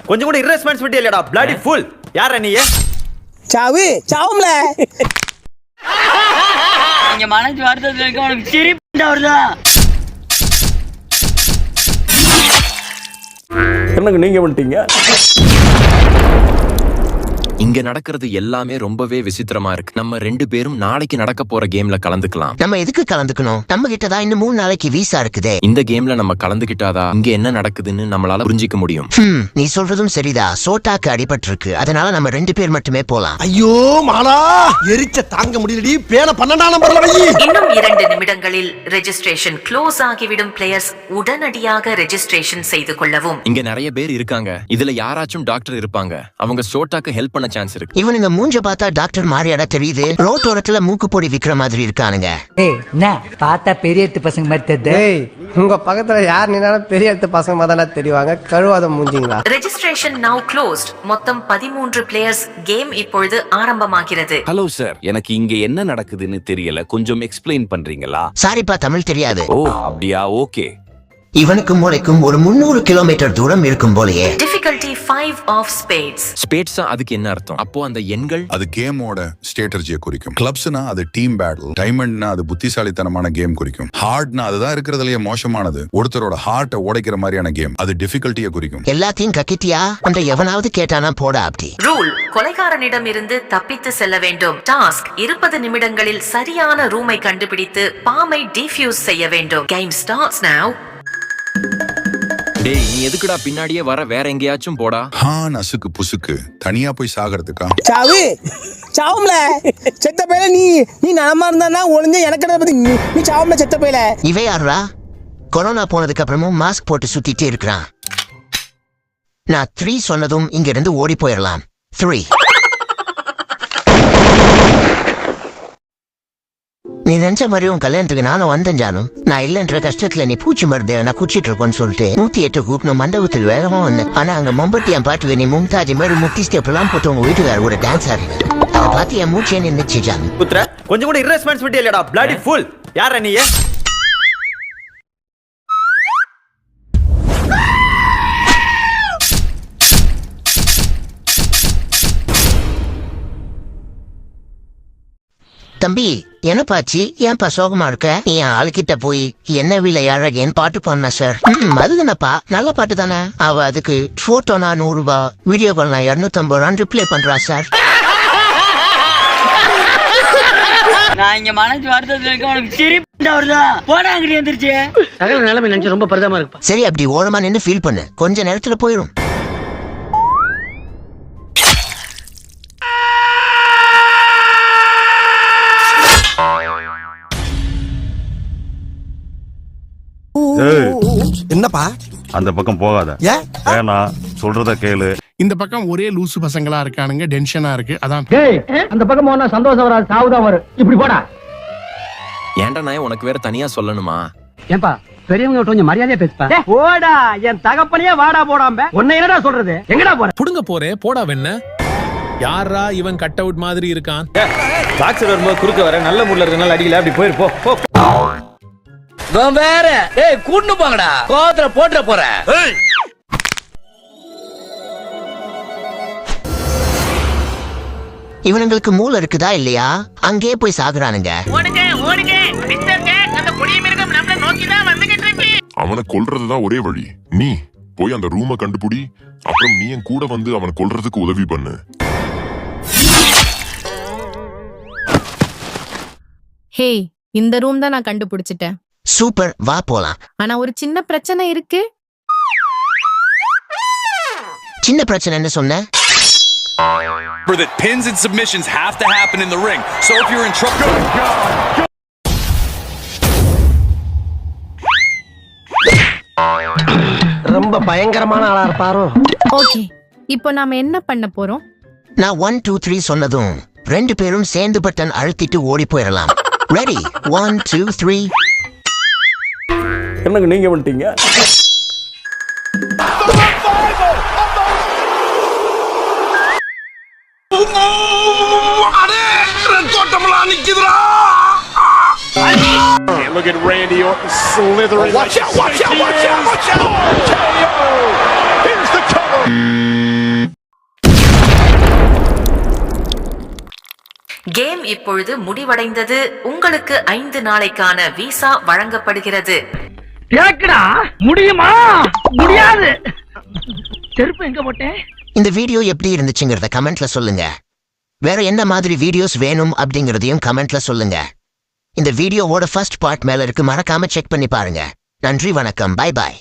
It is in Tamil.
கொஞ்சம் கூட irresponsibility இல்லடா bloody fool. யாரா நீ? சாவும்ல. இங்க மனசு வருத்தத்துல இருக்க உனக்கு சிரிப்பு வருதா? என்னங்க நீங்க பண்ணிட்டீங்க? இங்க நடக்கிறது எல்லாமே ரொம்பவே விசித்திரமா இருக்கு. நம்ம 2 பேரும் நாளைக்கு நடக்க போற கேம்ல கலந்துக்கலாம். நம்ம எதுக்கு கலந்துக்கணும்? நம்ம கிட்டதான் இன்னும் 3 நாளைக்கு வீசா இருக்குதே. இந்த கேம்ல நம்ம கலந்துகிட்டாதா இங்க என்ன நடக்குதுன்னு நம்மளால புரிஞ்சிக்க முடியும். நீ சொல்றதும் சரிதா. சோட்டாக்கு அடிபட்டு இருக்கு, அதனால நம்ம 2 பேர் மட்டுமே போலாம். ஐயோ மாலா, எரிச்ச தாங்க முடியலடி. பேன 12ஆம் நம்பர்ல வை. இன்னும் 2 நிமிடங்களில் ரெஜிஸ்ட்ரேஷன் க்ளோஸ் ஆகிவிடும். பிளேயர்ஸ் உடனடியாக ரெஜிஸ்ட்ரேஷன் செய்து கொள்ளவும். இங்க நிறைய பேர் இருக்காங்க. இதுல யாராச்சும் டாக்டர் இருப்பாங்க. அவங்க சோட்டாக்கு ஹெல்ப் பண்ண சான்ஸ் இருக்கு. இவனுங்க மூஞ்ச பார்த்தா டாக்டர் மாரியாடா தெரியுது. ரோட்டோரத்துல மூக்கு பொடி விக்கிற மாதிரி இருக்கானுங்க. பார்த்தா பெரிய எடுத்து பசங்க மாதிரி தெரியுது. உங்க பக்கத்துல யார் நின்னாலும் பெரிய எடுத்து பசங்க மாதிரி தெரிவாங்க. கழுவாத மூஞ்சிங்களா. ரெஜிஸ்ட்ரேஷன் நவ க்ளோஸ்ட். மொத்தம் 13 பிளேயர்ஸ். கேம் இப்பொழுது ஆரம்பமாகிறது. ஹலோ சார், எனக்கு இங்க என்ன நடக்குதுன்னு தெரியல, கொஞ்சம் எக்ஸ்பிளைன் பண்றீங்களா? சாரிப்பா, தமிழ் தெரியாது. ஓ அப்படியா, ஓகே. இவனுக்கும் மூளைக்கும் ஒரு 300 கிலோமீட்டர் தூரம் இருக்கும் போலயே. Difficulty 5 of spades. ஸ்பேட்ஸா அதுக்கு என்ன அர்த்தம்? அப்போ அந்த எண்கள் அது கேமோட ஸ்ட்ராட்டஜியை குறிக்கும். கிளப்ஸ்னா அது டீம் பேட்டில், டைமண்ட்னா அது புத்திசாலித்தனமான கேம் குறிக்கும். ஹார்ட்னா அதுதான் இருக்கிறதுலயே மோசமானது, ஒருத்தரோட ஹார்ட்டை உடைக்கிற மாதிரியான கேம். அது டிஃபிகல்ட்டியை குறிக்கும். எல்லாத்தையும் கக்கிட்டியா? அந்த எவனாவது கேட்டானா போடா அப்படி. ரூல்: கொலைகாரனிடம் இருந்து தப்பித்து செல்ல வேண்டும். டாஸ்க்: 20 நிமிடங்களில் சரியான ரூமை கண்டுபிடித்து பாமை டிஃப்யூஸ் செய்ய வேண்டும். கேம் ஸ்டார்ட்ஸ் நவ. டேய், நீ எதுக்குடா பின்னாடியே வர? வேற எங்கேயாச்சும் போடா. நசுக்கு புசுக்கு தனியா போய் சாகிறதுக்கா? சாவும்ல. செத்த பையல நீ நலமா இருந்தா ஒளிஞ்ச எனக்கு பத்தி நீ சாவும்ல செத்த பையல. இவே யாரா? கொரோனா போனதுக்கு அப்புறமும் மாஸ்க் போட்டு சுத்திட்டே இருக்கிறான். நான் 3 சொன்னதும் இங்க இருந்து ஓடி போயிடலாம். 3. நீ நினைச்ச மாதிரி உன் கல்யாணத்துக்கு நானும் வந்தேன் ஜானும். நான் இல்லைன்ற கஷ்டத்துல நீ பூச்சி மருந்தை நான் குச்சிட்டு இருக்கோன்னு சொல்லிட்டு 108 கூப்பிட்டு மண்டபத்தில் வேகமா வந்தேன். ஆனா அங்க மம்பட்டியான் பாட்டு நீ மும்தாஜ் மாதிரி முக்தி ஸ்டெப் எல்லாம் போட்டு உங்க வீட்டுக்கார ஒரு டான்ஸ் ஆடுங்க. அதை பார்த்து என் மூச்சே நின்னுச்சு ஜானு. கொஞ்சம் கூட irresponsibility இல்லடா bloody fool. யாரா நீ? தம்பி, என்னப்பாச்சு? ஏன்பா சோகமா இருக்க? என் ஆளுகிட்ட போய் என்ன விளையாடுறேன்னு பாட்டு பண்ண சார். அதுதானப்பா, நல்ல பாட்டு தானே. அவ அதுக்கு போட்டோனா 100 ரூபாய், வீடியோ கால்னா 250 ரூபாய் ரிப்ளை பண்றா சார். நான் இங்க மனசு வருத்தத்துல இருக்க உனக்கு சிரிப்பு வருதா? போடா அங்கடி எந்திரிச்சு. சகல நிலைமை நினைச்சு ரொம்ப பரிதாபமா இருக்கு. சரி, அப்படி ஓரமா நின்னு ஃபீல் பண்ணு, கொஞ்ச நேரத்துல போயிடும். என்னப்பா? அந்த பக்கம் போகாத. வேணா, சொல்றத கேளு. இந்த பக்கம் ஒரே லூசு பசங்களா இருக்கானுங்க, டென்ஷனா இருக்கு. அதான் அந்த பக்கம் போனா சந்தோஷம் வராது, சாவுதான் வரும். இப்படி போடா. ஏன்டா நான் உனக்கு வேற தனியா சொல்லணுமா? ஏன்பா பெரியவங்க கொஞ்சம் மரியாதையா பேசுப்பா. போடா, என் தகப்பனையே வாடா போடாம உன்னை என்னடா சொல்றது? எங்கடா போற? புடுங்க போறே, போடா வெண்ண. யாரா இவன் கட் அவுட் மாதிரி இருக்கான்? பாக்ஸர் வரும்போது குறுக்க வர நல்ல மூட்ல இருக்கனால அடிக்கல, அப்படி போயிருப்போ. வேற கூட்டு போங்கடா, கோவத்துல போட்டுற போற. இவனுங்களுக்கு மூளை இருக்குதா இல்லையா? அங்கே போய் சாகுறானுங்க. அவனை கொல்றதுதான் ஒரே வழி. நீ போய் அந்த ரூமை கண்டுபிடி, அப்புறம் நீ என் கூட வந்து அவனை கொல்றதுக்கு உதவி பண்ணு. ஹே, இந்த ரூம் தான் நான் கண்டுபிடிச்சிட்டேன். சூப்பர், வா போலாம். ஆனா ஒரு சின்ன பிரச்சனை இருக்கு. சின்ன பிரச்சனைன்னு சொன்ன? That pins and submissions have to happen in the ring. So if you're in trouble, ரொம்ப பயங்கரமான ஆளா இருப்பாரோ. ஓகே, இப்போ நாம என்ன பண்ண போறோம்? நான் 1 2 3 சொன்னதும் 2 பேரும் சேர்ந்து பட்டன் அழுத்திட்டு ஓடி போயிடலாம். ரெடி? 1 2 3. என்னங்க நீங்க பண்ணிட்டீங்க? Look at Randy Orton slithering. Watch out, watch out, watch out, watch out! KO! Here's the cover. Game இப்பொழுது முடிவடைந்தது. உங்களுக்கு 5 நாளைக்கான விசா வழங்கப்படுகிறது. கேக்குடா முடியுமா? முடியாது. செருப்பு எங்க போட்டேன்? இந்த வீடியோ எப்படி இருந்துச்சுங்கிறத கமெண்ட்ல சொல்லுங்க. வேற என்ன மாதிரி வீடியோஸ் வேணும் அப்படிங்கறதையும் கமெண்ட்ல சொல்லுங்க. இந்த வீடியோவோட ஃபர்ஸ்ட் பார்ட் மேல இருக்கு, மறக்காம செக் பண்ணி பாருங்க. நன்றி, வணக்கம், பை பாய்.